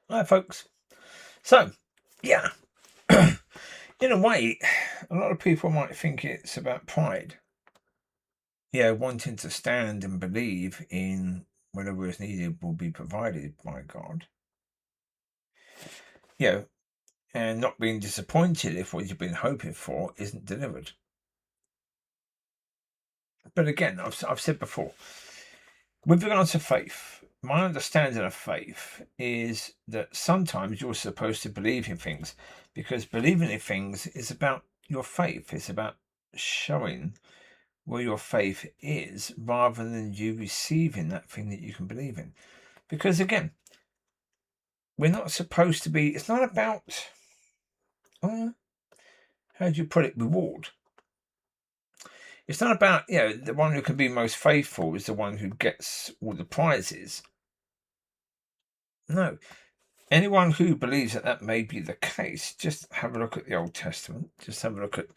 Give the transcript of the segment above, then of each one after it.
Hi, folks. So, yeah, in a way, a lot of people might think it's about pride. Yeah, wanting to stand and believe in whatever is needed will be provided by God. You know, and not being disappointed if what you've been hoping for isn't delivered. But again, I've said before, with regards to faith, my understanding of faith is that sometimes you're supposed to believe in things because believing in things is about your faith. It's about showing where your faith is rather than you receiving that thing that you can believe in. Because again, we're not supposed to be, it's not about, how do you put it, reward. It's not about, the one who can be most faithful is the one who gets all the prizes. No. Anyone who believes that that may be the case, just have a look at the Old Testament. Just have a look at,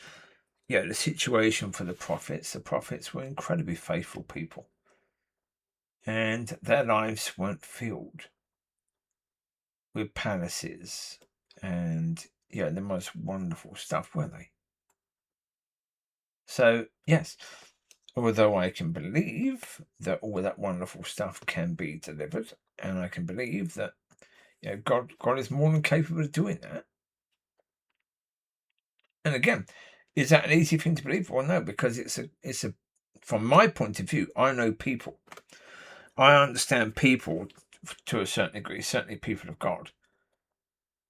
the situation for the prophets. The prophets were incredibly faithful people. And their lives weren't filled with palaces and the most wonderful stuff, weren't they? So yes, although I can believe that all that wonderful stuff can be delivered, and I can believe that God is more than capable of doing that. And again, is that an easy thing to believe? Well, no, because it's a from my point of view, I know people. I understand people to a certain degree, certainly people of God.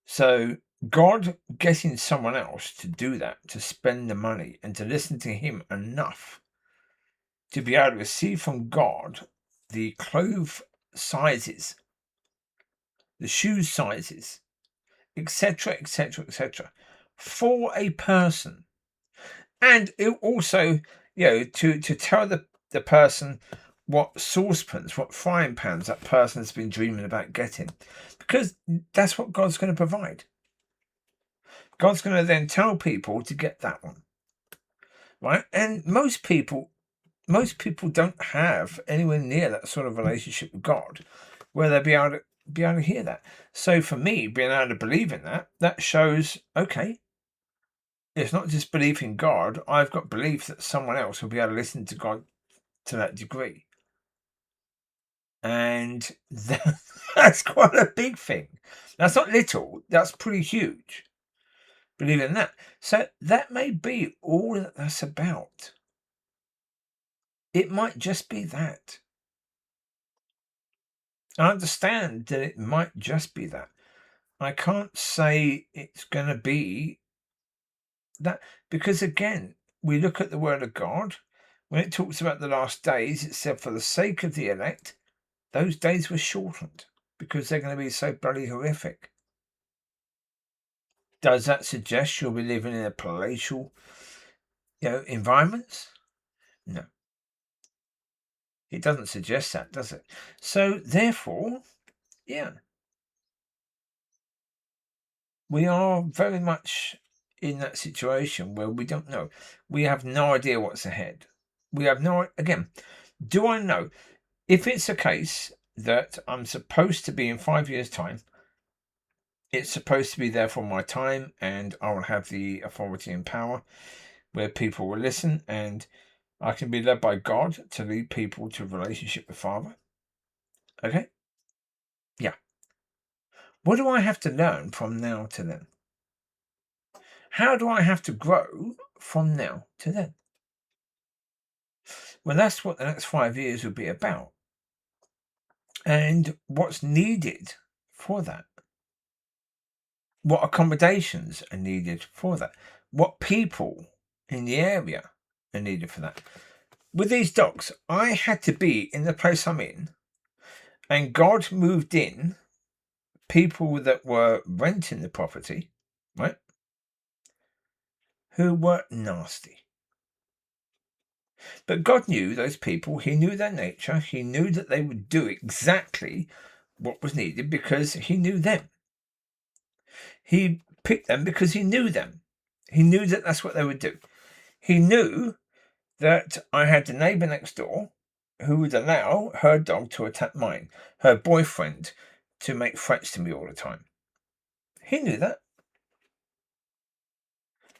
So God getting someone else to do that, to spend the money and to listen to him enough to be able to receive from God the clothes sizes, the shoe sizes, etc., etc., etc., for a person. And it also, to tell the person what saucepans, what frying pans that person has been dreaming about getting, because that's what God's going to provide. God's going to then tell people to get that one, right? And most people don't have anywhere near that sort of relationship with God, where they'll be able to hear that. So for me, being able to believe in that shows, okay, it's not just belief in God. I've got belief that someone else will be able to listen to God to that degree. And that's quite a big thing. That's not little, that's pretty huge. Believe in that. So that may be all that that's about. It might just be that. I understand that it might just be that. I can't say it's going to be that because, again, we look at the Word of God. When it talks about the last days, it said, for the sake of the elect, those days were shortened because they're going to be so bloody horrific. Does that suggest you'll be living in a palatial, environments? No. It doesn't suggest that, does it? So, therefore, yeah, we are very much in that situation where we don't know. We have no idea what's ahead. We have no, again, do I know? If it's a case that I'm supposed to be in 5 years' time, it's supposed to be there for my time, and I will have the authority and power where people will listen, and I can be led by God to lead people to a relationship with Father. Okay? Yeah. What do I have to learn from now to then? How do I have to grow from now to then? Well, that's what the next 5 years will be about. And what's needed for that? What accommodations are needed for that? What people in the area are needed for that? With these dogs, I had to be in the place I'm in, and God moved in people that were renting the property, right? Who were nasty. But God knew those people, He knew their nature, He knew that they would do exactly what was needed because He knew them. He picked them because He knew them. He knew that that's what they would do. He knew that I had the neighbour next door who would allow her dog to attack mine, her boyfriend to make threats to me all the time. He knew that.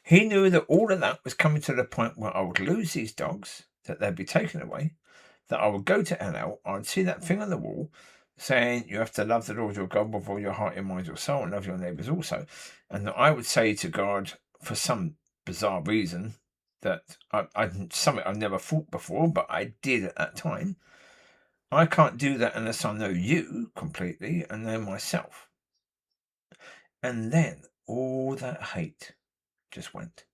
He knew that all of that was coming to the point where I would lose these dogs, that they'd be taken away, that I would go to LL, I'd see that thing on the wall saying, you have to love the Lord your God with all your heart, your mind, your soul, and love your neighbours also. And that I would say to God, for some bizarre reason, that something I've never thought before, but I did at that time. I can't do that unless I know you completely and know myself. And then all that hate just went.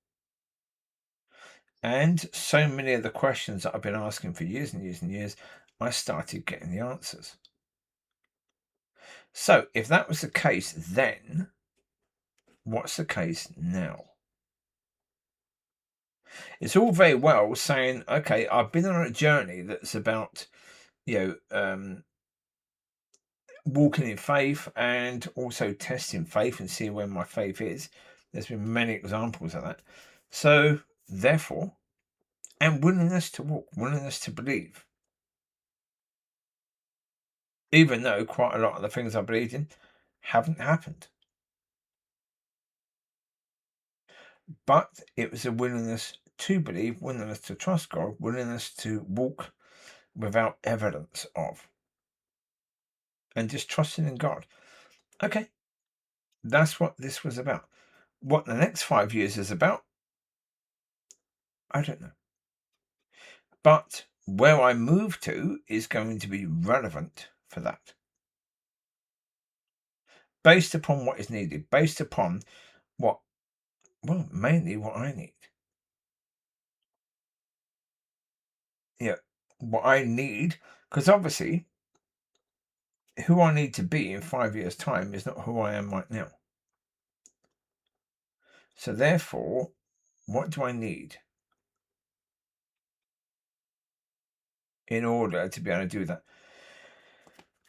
And so many of the questions that I've been asking for years and years and years, I started getting the answers. So if that was the case then, what's the case now? It's all very well saying, okay, I've been on a journey that's about, walking in faith and also testing faith and seeing where my faith is. There's been many examples of that. So therefore, and willingness to walk, willingness to believe. Even though quite a lot of the things I believed in haven't happened. But it was a willingness to believe, willingness to trust God, willingness to walk without evidence of. And just trusting in God. Okay, that's what this was about. What the next 5 years is about, I don't know. But where I move to is going to be relevant for that. Based upon what is needed, based upon mainly what I need. Yeah, what I need, because obviously who I need to be in 5 years' time is not who I am right now. So therefore, what do I need in order to be able to do that?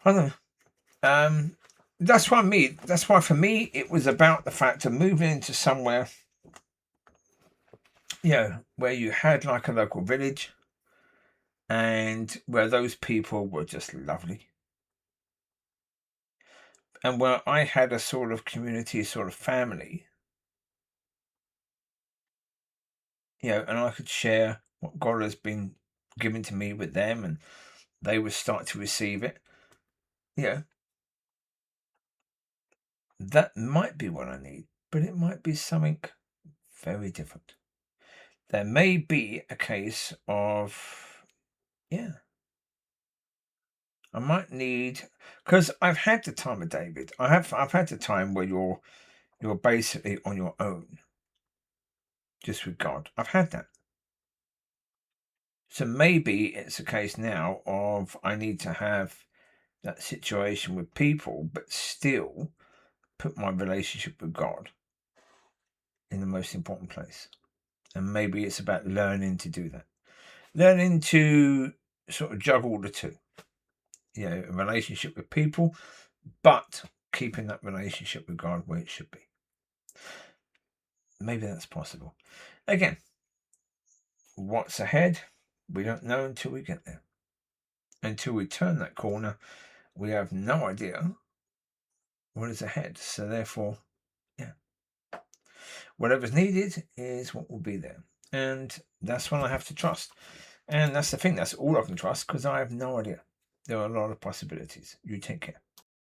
I don't know. That's why for me it was about the fact of moving into somewhere, where you had like a local village and where those people were just lovely. And where I had a sort of community, sort of family, and I could share what God has been given to me with them and they would start to receive it. That might be what I need, but it might be something very different. There may be a case of, I might need, because I've had the time of David. I've had the time where you're basically on your own, just with God. I've had that. So maybe it's a case now of I need to have that situation with people, but still put my relationship with God in the most important place. And maybe it's about learning to do that. Learning to sort of juggle the two. A relationship with people, but keeping that relationship with God where it should be. Maybe that's possible. Again, what's ahead? We don't know until we get there. Until we turn that corner, we have no idea what is ahead. So therefore, whatever's needed is what will be there. And that's what I have to trust. And that's the thing. That's all I can trust because I have no idea. There are a lot of possibilities. You take care.